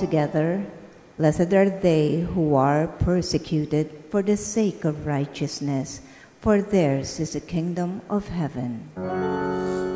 altogether, blessed are they who are persecuted for the sake of righteousness, for theirs is the kingdom of heaven.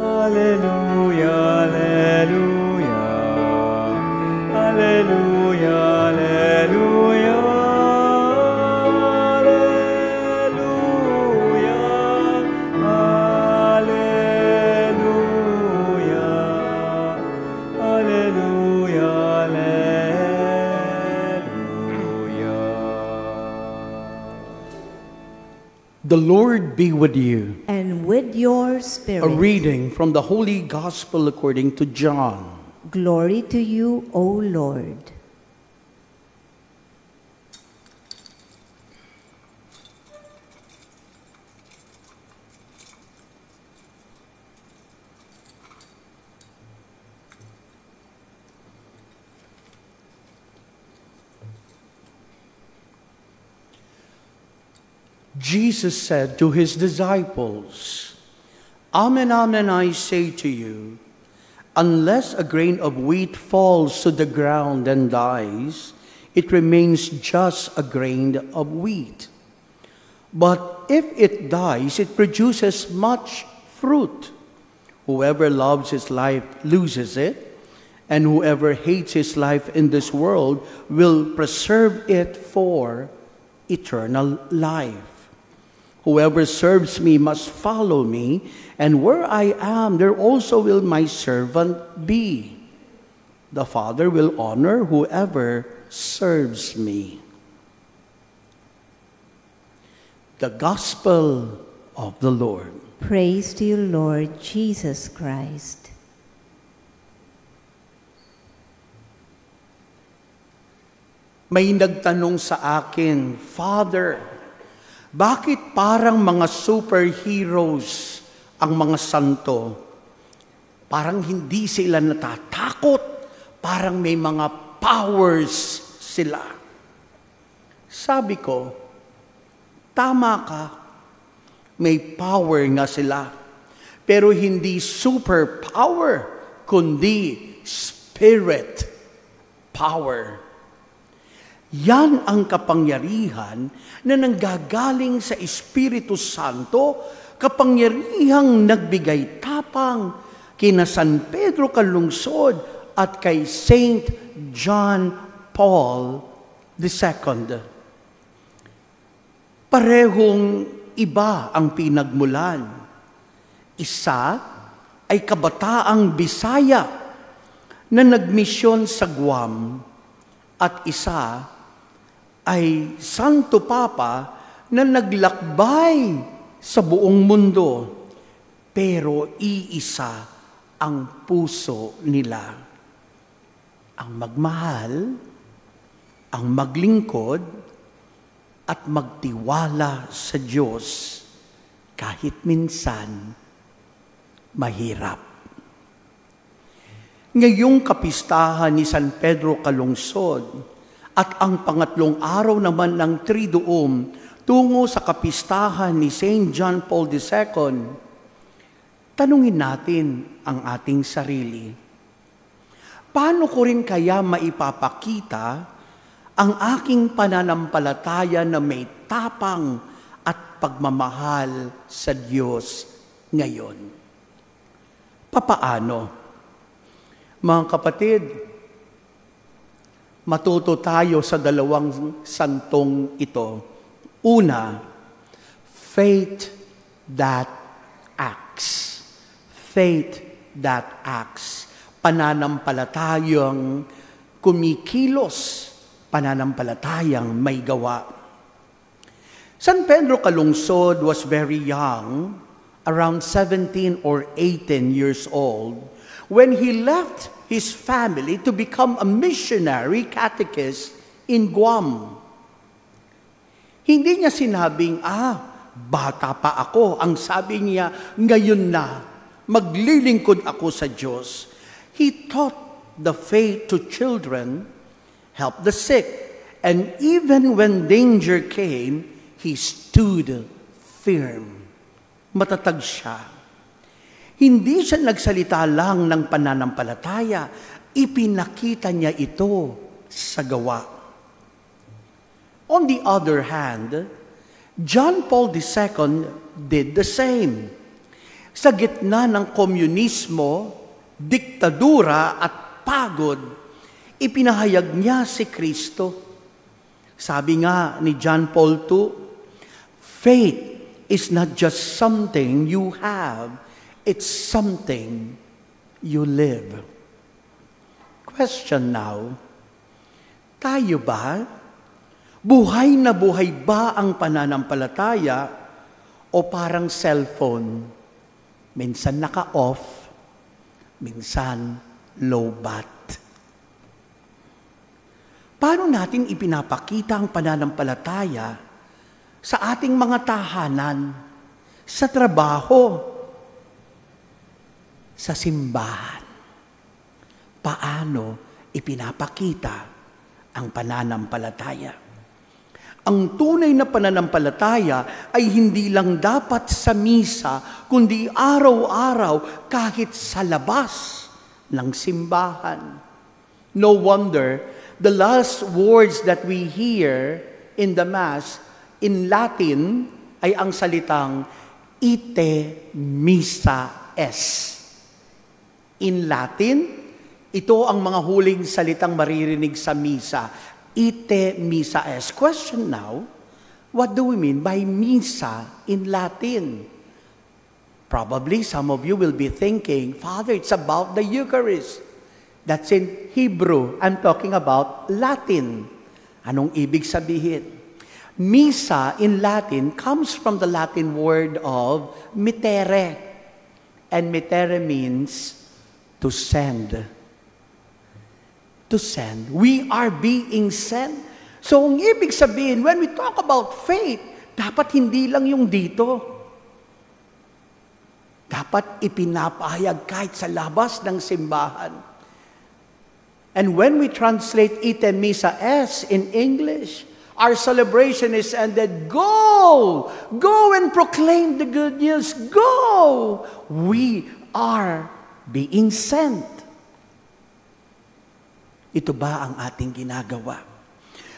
Alleluia, alleluia, alleluia, alleluia, alleluia, alleluia, alleluia. The Lord be with you. And with your A spirit. reading from the Holy Gospel according to John. Glory to you, O Lord. Jesus said to his disciples, Amen, amen, I say to you, unless a grain of wheat falls to the ground and dies, it remains just a grain of wheat. But if it dies, it produces much fruit. Whoever loves his life loses it, and whoever hates his life in this world will preserve it for eternal life. Whoever serves me must follow me, and where I am, there also will my servant be. The Father will honor whoever serves me. The Gospel of the Lord. Praise to you, Lord Jesus Christ. May nagtanong sa akin, Father, bakit parang mga superheroes ang mga santo? Parang hindi sila natatakot, parang may mga powers sila. Sabi ko, tama ka, may power nga sila, pero hindi superpower, kundi spirit power. Yan ang kapangyarihan na nanggagaling sa Espiritu Santo, kapangyarihang nagbigay tapang kina San Pedro Calungsod at kay Saint John Paul II. Parehong iba ang pinagmulan. Isa ay kabataang Bisaya na nagmisyon sa Guam at isa ay Santo Papa na naglakbay sa buong mundo, pero iisa ang puso nila. Ang magmahal, ang maglingkod, at magtiwala sa Diyos kahit minsan mahirap. Ngayong kapistahan ni San Pedro Calungsod, at ang pangatlong araw naman ng Triduum tungo sa kapistahan ni Saint John Paul II, tanungin natin ang ating sarili. Paano ko rin kaya maipapakita ang aking pananampalataya na may tapang at pagmamahal sa Diyos ngayon? Papaano? Mga kapatid, matuto tayo sa dalawang santong ito. Una, faith that acts. Faith that acts. Pananampalatayang kumikilos, pananampalatayang may gawa. San Pedro Calungsod was very young, around 17 or 18 years old, when he left his family to become a missionary catechist in Guam. Hindi niya sinabing, bata pa ako. Ang sabi niya, ngayon na, maglilingkod ako sa Diyos. He taught the faith to children, helped the sick, and even when danger came, he stood firm. Matatag siya. Hindi siya nagsalita lang ng pananampalataya, ipinakita niya ito sa gawa. On the other hand, John Paul II did the same. Sa gitna ng komunismo, diktadura at pagod, ipinahayag niya si Kristo. Sabi nga ni John Paul II, faith is not just something you have, it's something you live. Question now, tayo ba? Buhay na buhay ba ang pananampalataya o parang cellphone? Minsan naka-off, minsan low-bat. Paano natin ipinapakita ang pananampalataya sa ating mga tahanan, sa trabaho, sa simbahan? Paano ipinapakita ang pananampalataya? Ang tunay na pananampalataya ay hindi lang dapat sa misa, kundi araw-araw kahit sa labas ng simbahan. No wonder, the last words that we hear in the Mass in Latin ay ang salitang ite missa es. In Latin, ito ang mga huling salitang maririnig sa misa. Ite missa es. Question now, what do we mean by misa in Latin? Probably some of you will be thinking, Father, it's about the Eucharist. That's in Hebrew. I'm talking about Latin. Anong ibig sabihin? Misa in Latin comes from the Latin word of mittere. And mittere means to send. To send. We are being sent. So, ang ibig sabihin, when we talk about faith, dapat hindi lang yung dito. Dapat ipinapahayag kahit sa labas ng simbahan. And when we translate ite missa es in English, our celebration is ended. Go! Go and proclaim the good news. Go! We are being sent. Ito ba ang ating ginagawa?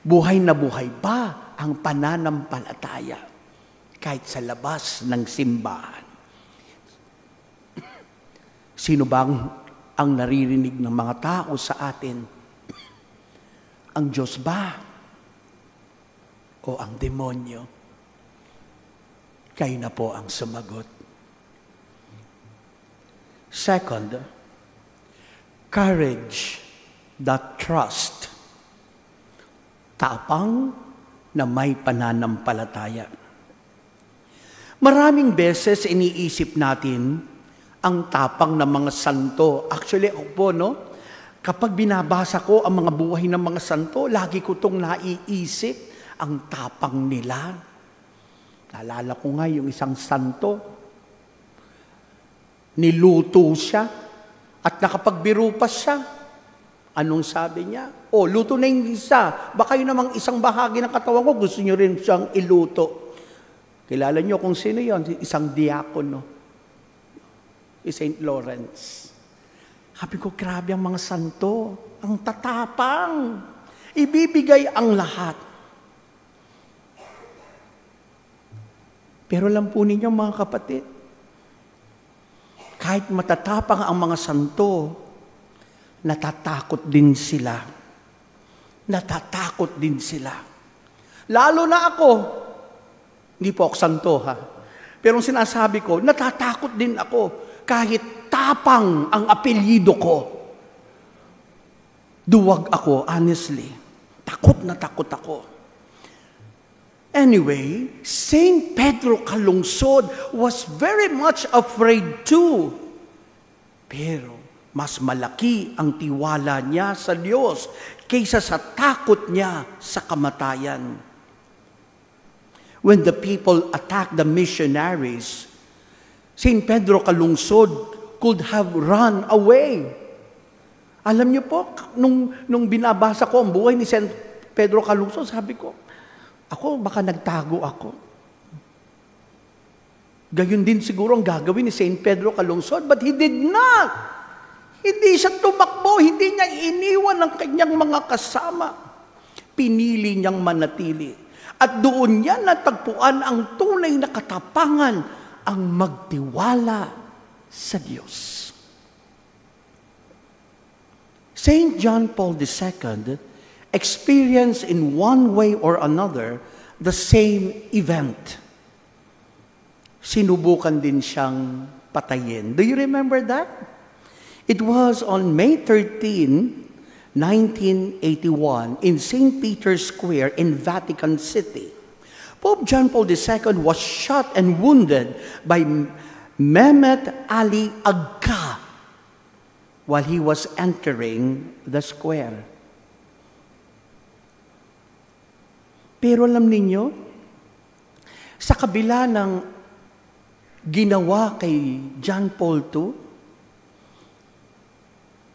Buhay na buhay ba ang pananampalataya kahit sa labas ng simbahan? Sino ba ang naririnig ng mga tao sa atin? Ang Diyos ba? O ang demonyo? Kayo na po ang sumagot. Second, courage that trust. Tapang na may pananampalataya. Maraming beses iniisip natin ang tapang ng mga santo. Actually, ako po, no? Kapag binabasa ko ang mga buhay ng mga santo, lagi ko itong naiisip ang tapang nila. Naalala ko nga yung isang santo. Niluto siya at nakapagbiro pa siya. Anong sabi niya? Oh, luto na yung isa. Baka yun namang isang bahagi ng katawan ko, gusto niyo rin siyang iluto. Kilala niyo kung sino yon? Isang diakono. St. Lawrence. Sabi ko, grabe ang mga santo. Ang tatapang. Ibibigay ang lahat. Pero alam po ninyo mga kapatid, kahit matatapang ang mga santo, natatakot din sila. Natatakot din sila. Lalo na ako. Hindi po ako santo, ha? Pero ang sinasabi ko, natatakot din ako. Kahit tapang ang apelyido ko. Duwag ako, honestly. Takot na takot ako. Anyway, Saint Pedro Calungsod was very much afraid too. Pero mas malaki ang tiwala niya sa Diyos kaysa sa takot niya sa kamatayan. When the people attacked the missionaries, St. Pedro Calungsod could have run away. Alam niyo po, nung binabasa ko ang buhay ni St. Pedro Calungsod, sabi ko, ako baka nagtago ako. Gayon din siguro ang gagawin ni St. Pedro Calungsod, but he did not. Hindi siya tumakbo. mo, hindi niya iniwan ang kanyang mga kasama. Pinili niyang manatili. At doon niya natagpuan ang tunay na katapangan, ang magtiwala sa Diyos. Saint John Paul II experienced in one way or another the same event. Sinubukan din siyang patayin. Do you remember that? It was on May 13, 1981 in St. Peter's Square in Vatican City. Pope John Paul II was shot and wounded by Mehmet Ali Agca while he was entering the square. Pero alam ninyo, sa kabila ng ginawa kay John Paul II,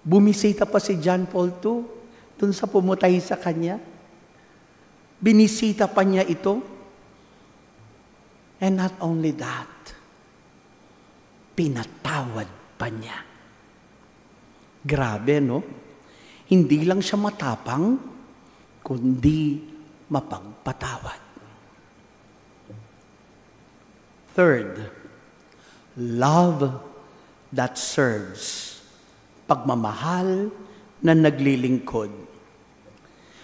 bumisita pa si John Paul II dun sa pumutay sa kanya. Binisita pa niya ito. And not only that, pinatawad pa niya. Grabe, no? Hindi lang siya matapang, kundi mapagpatawad. Third, love that serves. Pagmamahal na naglilingkod.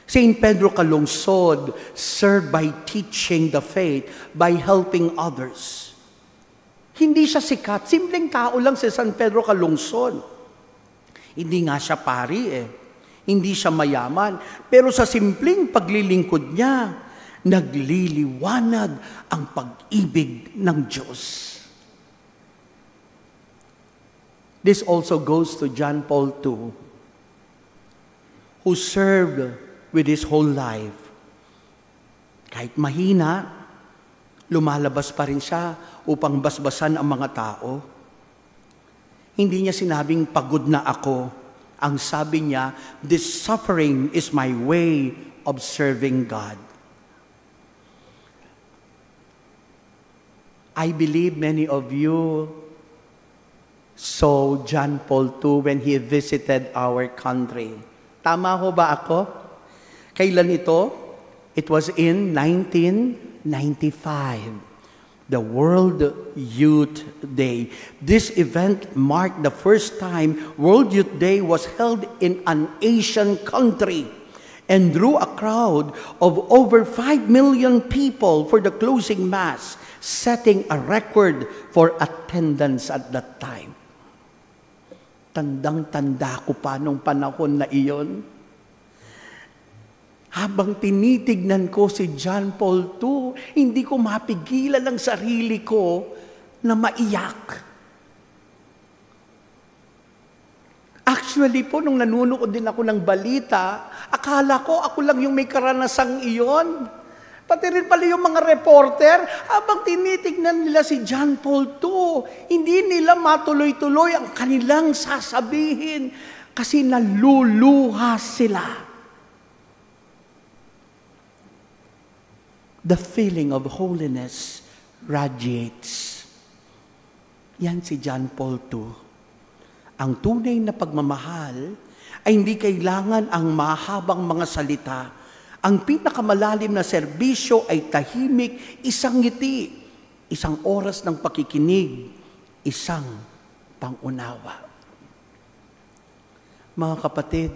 St. Pedro Calungsod served by teaching the faith, by helping others. Hindi siya sikat. Simpleng tao lang si San Pedro Calungsod. Hindi nga siya pari Hindi siya mayaman. Pero sa simpleng paglilingkod niya, nagliliwanag ang pag-ibig ng Diyos. This also goes to John Paul II, who served with his whole life. Kahit mahina, lumalabas pa rin siya upang basbasan ang mga tao. Hindi niya sinabing, pagod na ako. Ang sabi niya, this suffering is my way of serving God. I believe many of you saw John Paul II when he visited our country. Tama ho ba ako? Kailan ito? It was in 1995. The World Youth Day. This event marked the first time World Youth Day was held in an Asian country and drew a crowd of over 5 million people for the closing mass, setting a record for attendance at that time. Tandang-tanda ko pa nung panahon na iyon. Habang tinitignan ko si John Paul II, hindi ko mapigilan ang sarili ko na maiyak. Actually po, nung nanunood din ako ng balita, akala ko ako lang yung may karanasang iyon. Pati rin pala yung mga reporter, habang tinitignan nila si John Paul II, hindi nila matuloy-tuloy ang kanilang sasabihin kasi naluluha sila. The feeling of holiness radiates. Yan si John Paul II. Ang tunay na pagmamahal ay hindi kailangan ang mahabang mga salita. Ang pinakamalalim na serbisyo ay tahimik, isang ngiti, isang oras ng pakikinig, isang pangunawa. Mga kapatid,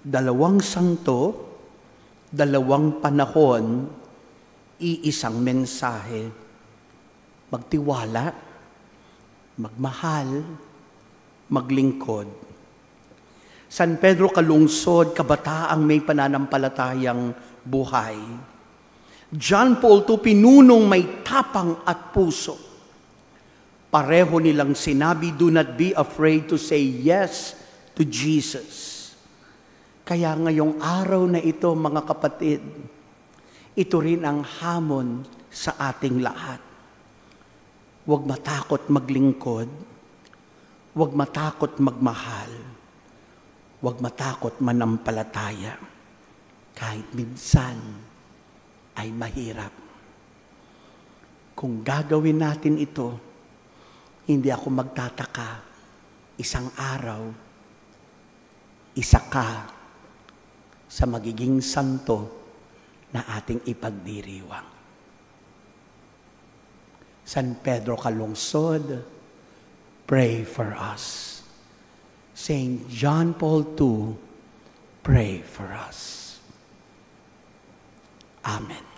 2 santo, 2 panahon, iisang mensahe. Magtiwala, magmahal, maglingkod. San Pedro Calungsod, kabataang may pananampalatayang buhay. John Paul II, pinunong may tapang at puso. Pareho nilang sinabi, do not be afraid to say yes to Jesus. Kaya ngayong araw na ito, mga kapatid, ito rin ang hamon sa ating lahat. Huwag matakot maglingkod. Huwag matakot magmahal. Huwag matakot manampalataya. Kahit minsan ay mahirap. Kung gagawin natin ito, hindi ako magtataka. Isang araw, isa ka sa magiging santo na ating ipagdiriwang. San Pedro Calungsod, pray for us. Saint John Paul II, pray for us. Amen.